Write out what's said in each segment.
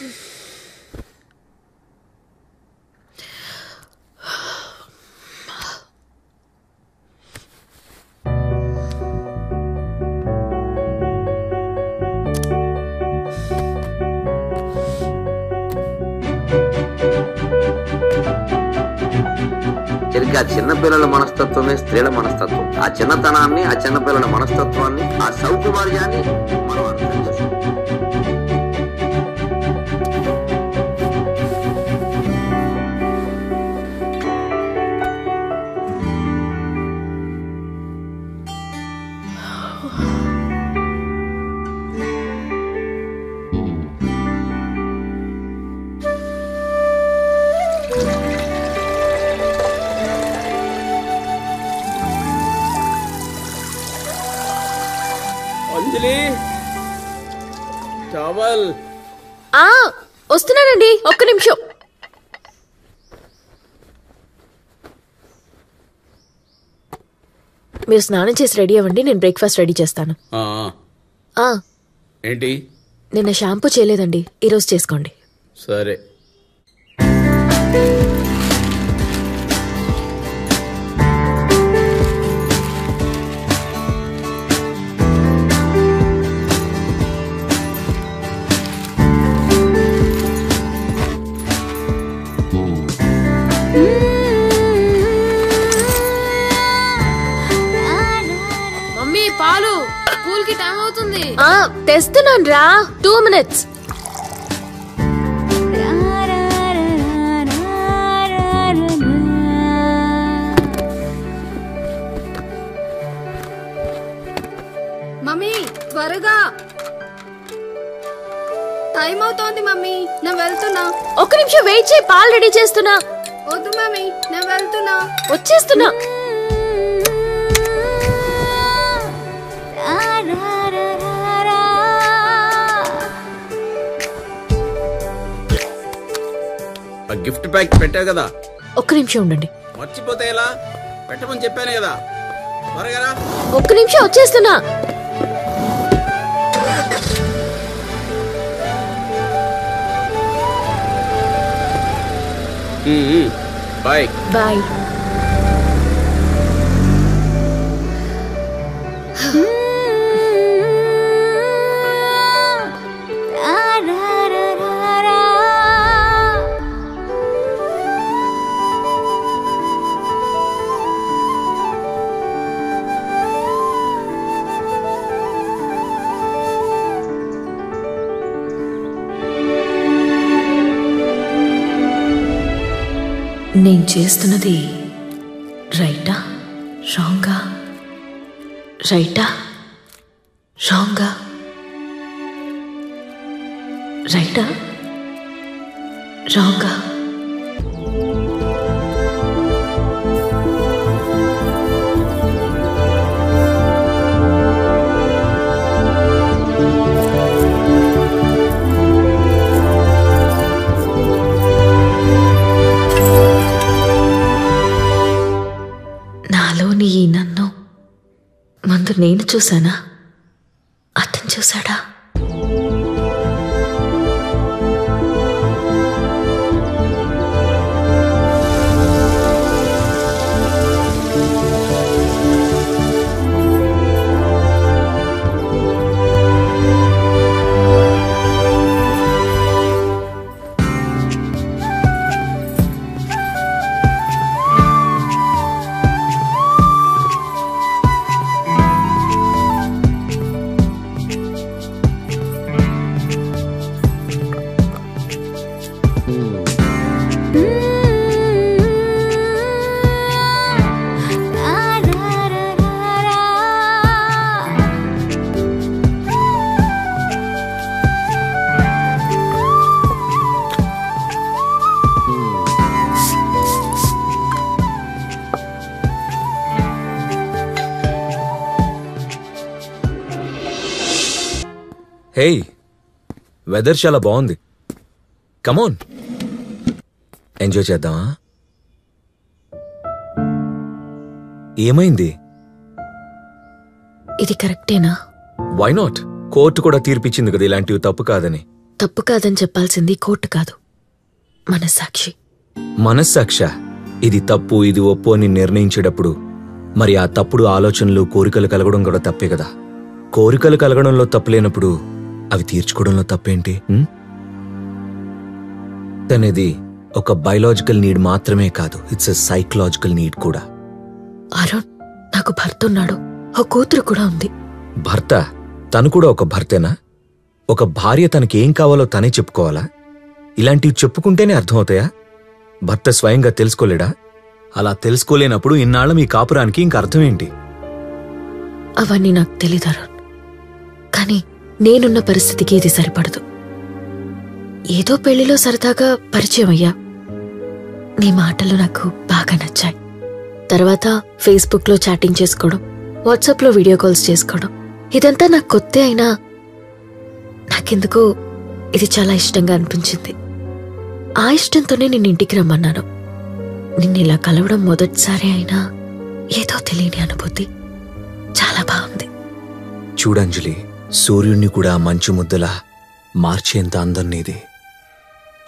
సరిగ్గా చిన్నపిల్లల మనస్తత్వమే స్త్రీల మనస్తత్వం. ఆ చిన్నతనాన్ని, ఆ చిన్నపిల్లల మనస్తత్వాన్ని, ఆ సౌకుమార్యాన్ని మనం అర్థం చేసుకోవాలి. అంజలి చావల్ వస్తున్నానండి, ఒక్క నిమిషం. మీరు స్నానం చేసి రెడీ అవ్వండి, నేను బ్రేక్ఫాస్ట్ రెడీ చేస్తాను. ఏంటి? నిన్న షాంపూ చేయలేదండి, ఈరోజు చేసుకోండి. సరే. మమ్మీ పాలు, స్కూల్ కి టైం అవుతుంది. తెస్తున్నాను రా, 2 minutes. మమ్మీ త్వరగా, టైం అవుతోంది మమ్మీ, నేను వెళ్తున్నా. ఒక్క నిమిషం వెయిట్ చేయి, పాలు రెడీ చేస్తున్నా. వద్దు మమ్మీ, నేను వెళ్తున్నా. వచ్చేస్తున్నా. గిఫ్ట్ ప్యాక్ పెట్టావు కదా, ఒక్క నిమిషం ఉండండి. మర్చిపోతే ఎలా? పెట్టమని చెప్పాను కదా, త్వరగా. ఒక్క నిమిషం వచ్చేస్తున్నా. Bye bye. నేను చేస్తున్నది రైటా రాంగా? రైటా రాంగా? రైటా రాంగా? నాలోని ఈ నన్ను ముందు నేను చూశానా, అతను చూశాడా? హే, వెదర్ చాలా బాగుంది. కమోన్, ఎంజాయ్ చేద్దామా? ఏమైంది? ఇది కరెక్టేనా? Why not? కోర్టు కూడా తీర్పిచ్చింది కదా ఇలాంటివి తప్పు కాదని. తప్పు కాదని చెప్పాల్సింది కోర్టు కాదు, మనస్సాక్షి. మనస్సాక్ష ఇది తప్పు ఇది ఒప్పు అని నిర్ణయించేటప్పుడు మరి ఆ తప్పుడు ఆలోచనలు కోరికలు కలగడం కూడా తప్పే కదా. కోరికలు కలగడంలో తప్పు లేనప్పుడు అవి తీర్చుకోవడంలో తప్పేంటి? అనేది ఒక బయలాజికల్ నీడ్ మాత్రమే కాదు, ఇట్స్ ఎ సైకలాజికల్ నీడ్ కూడా. అరుణ్, నాకు భర్త ఉన్నాడు, ఓ కూతురు కూడా ఉంది. భర్త? తను కూడా ఒక భర్తేనా? ఒక భార్య తనకేం కావాలో తనే చెప్పుకోవాలా? ఇలాంటివి చెప్పుకుంటేనే అర్థమవుతాయా? భర్త స్వయంగా తెలుసుకోలేడా? అలా తెలుసుకోలేనప్పుడు ఇన్నాళ్ళ మీ కాపురానికి ఇంక అర్థమేంటి? అవన్నీ నాకు తెలీదు అరుణ్, కానీ నేనున్న పరిస్థితికి ఇది సరిపడదు. ఏదో పెళ్లిలో సరదాగా పరిచయం అయ్యా, నీ మాటలు నాకు బాగా నచ్చాయి. తర్వాత ఫేస్బుక్లో చాటింగ్ చేసుకోవడం, వాట్సాప్లో వీడియో కాల్స్ చేసుకోవడం, ఇదంతా నాకు కొత్తే అయినా నాకెందుకో ఇది చాలా ఇష్టంగా అనిపించింది. ఆ ఇష్టంతోనే నిన్ను ఇంటికి రమ్మన్నాను. నిన్నిలా కలవడం మొదటిసారి అయినా ఏదో తెలియని అనుభూతి, చాలా బాగుంది. చూడంజలి, సూర్యుణ్ణి కూడా మంచు ముద్దలా మార్చేంత అందం నీది.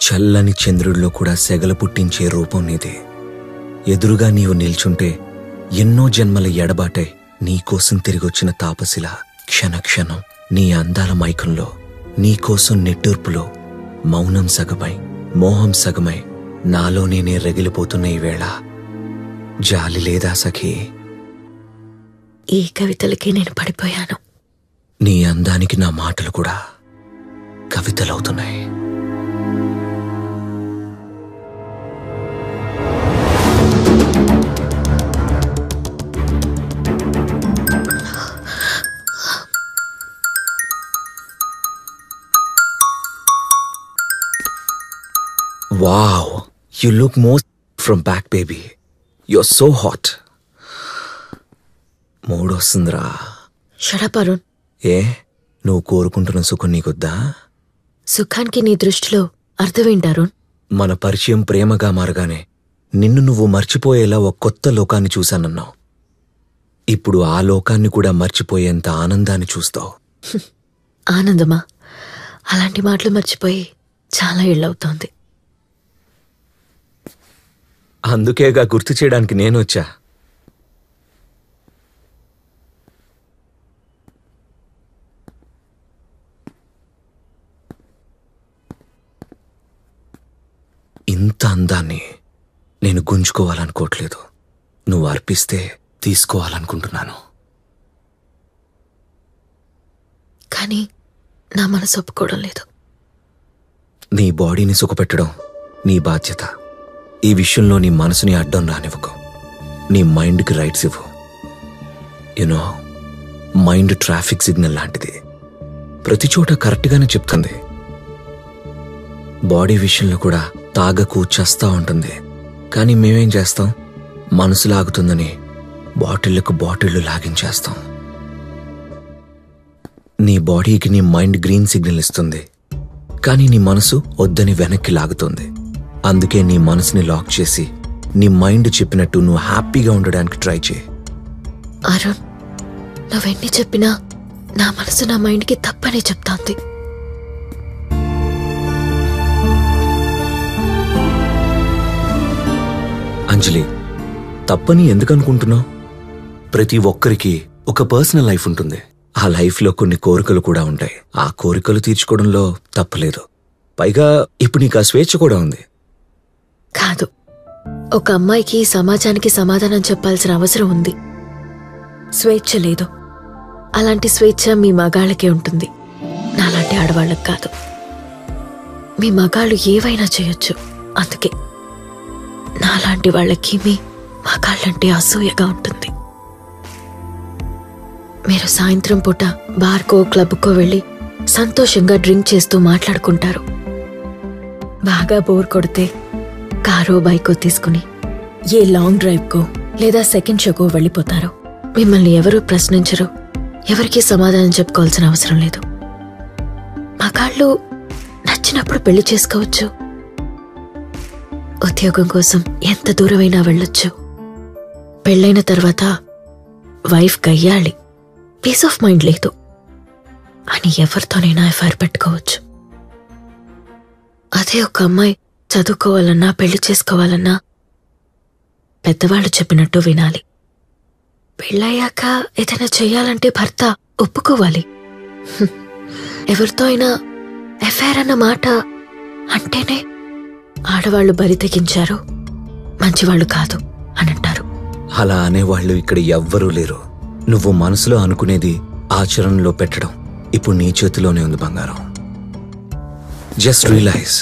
చల్లని చంద్రుడిలో కూడా సెగలు పుట్టించే రూపం నీది. ఎదురుగా నీవు నిల్చుంటే ఎన్నో జన్మల ఎడబాటై నీకోసం తిరిగొచ్చిన తాపసిలా క్షణక్షణం నీ అందాల మైకంలో, నీకోసం నిట్టూర్పులో మౌనం సగమై మోహం సగమై నాలో నేనే రగిలిపోతున్న ఈ వేళ జాలి లేదా సఖీ? ఈ కవితలకి నేను పడిపోయాను. నీ అందానికి నా మాటలు కూడా కవితలవుతున్నాయి. Wow, you look more from back, baby. You're so hot. మూడొస్తుందిరా. షడప్ అరుణ్. ఏ, నువ్వు కోరుకుంటున్న సుఖం నీకొద్దా? సుఖానికి నీ దృష్టిలో అర్థమేంటి అరుణ్? మన పరిచయం ప్రేమగా మారగానే నిన్ను నువ్వు మర్చిపోయేలా ఒక కొత్త లోకాన్ని చూశానన్నావు. ఇప్పుడు ఆ లోకాన్ని కూడా మర్చిపోయేంత ఆనందాన్ని చూస్తావు. ఆనందమా? అలాంటి మాటలు మర్చిపోయి చాలా ఏళ్ళవుతోంది. అందుకేగా గుర్తు చేయడానికి నేనొచ్చా. ఇంత అందాన్ని నేను గుంజుకోవాలనుకోవట్లేదు, నువ్వు అర్పిస్తే తీసుకోవాలనుకుంటున్నాను. కానీ నా మనసు ఒప్పుకోవడం లేదు. నీ బాడీని సుఖపెట్టడం నీ బాధ్యత. ఈ విషయంలో నీ మనసుని అడ్డం రానివ్వకు. నీ మైండ్కి రైట్స్ ఇవ్వు. యునో, మైండ్ ట్రాఫిక్ సిగ్నల్ లాంటిది, ప్రతి చోట కరెక్ట్గానే చెప్తుంది. బాడీ విషయంలో కూడా తాగకు చస్తా ఉంటుంది, కానీ మేమేం చేస్తాం? మనసు లాగుతుందని బాటిళ్లకు బాటిళ్లు లాగించేస్తాం. నీ బాడీకి నీ మైండ్ గ్రీన్ సిగ్నల్ ఇస్తుంది, కానీ నీ మనసు వద్దని వెనక్కి లాగుతుంది. అందుకే నీ మనసుని లాక్ చేసి నీ మైండ్ చెప్పినట్టు నువ్వు హ్యాపీగా ఉండడానికి ట్రై చేయి. అరుణ్, నువ్వెన్ని చెప్పినా నా మనసు నా మైండ్కి తప్పనే చెప్తాంది. అంజలి, తప్పని ఎందుకనుకుంటున్నావు? ప్రతి ఒక్కరికి ఒక పర్సనల్ లైఫ్ ఉంటుంది. ఆ లైఫ్లో కొన్ని కోరికలు కూడా ఉంటాయి. ఆ కోరికలు తీర్చుకోవడంలో తప్పులేదు. పైగా ఇప్పుడు నీకు ఆ స్వేచ్ఛ కూడా ఉంది. కాదు, ఒక అమ్మాయికి సమాజానికి సమాధానం చెప్పాల్సిన అవసరం ఉంది. స్వేచ్ఛ లేదు. అలాంటి స్వేచ్ఛ మీ మగాళ్ళకే ఉంటుంది, నాలాంటి ఆడవాళ్ళకి కాదు. మీ మగాళ్ళు ఏవైనా చేయొచ్చు, అందుకే నాలాంటి వాళ్ళకి మీ మగాళ్ళంటే అసూయగా ఉంటుంది. మీరు సాయంత్రం పూట బార్కో క్లబ్కో వెళ్ళి సంతోషంగా డ్రింక్ చేస్తూ మాట్లాడుకుంటారు. బాగా బోర్ కొడితే కారో బైకో తీసుకుని ఏ లాంగ్ డ్రైవ్కో లేదా సెకండ్ షోకో వెళ్ళిపోతారు. మిమ్మల్ని ఎవరూ ప్రశ్నించరు, ఎవరికీ సమాధానం చెప్పుకోవాల్సిన అవసరం లేదు. మగాళ్ళు నచ్చినప్పుడు పెళ్లి చేసుకోవచ్చు, ఉద్యోగం కోసం ఎంత దూరమైనా వెళ్ళొచ్చు. పెళ్ళైన తర్వాత వైఫ్ గయ్యాలి, పీస్ ఆఫ్ మైండ్ లేదు అని ఎవరితోనైనా ఎఫ్ఐఆర్ పెట్టుకోవచ్చు. అదే ఒక అమ్మాయి చదువుకోవాలన్నా పెళ్లి చేసుకోవాలన్నా పెద్దవాళ్ళు చెప్పినట్టు వినాలి. పెళ్ళయ్యాక ఏదైనా చెయ్యాలంటే భర్త ఒప్పుకోవాలి. ఎవరితో అయినా ఎఫైర్ అన్న మాట అంటేనే ఆడవాళ్లు బరి తెగించారు, మంచివాళ్లు కాదు అని అంటారు. అలా అనేవాళ్ళు ఇక్కడ ఎవ్వరూ లేరు. నువ్వు మనసులో అనుకునేది ఆచరణలో పెట్టడం ఇప్పుడు నీ చేతిలోనే ఉంది బంగారం. Just realise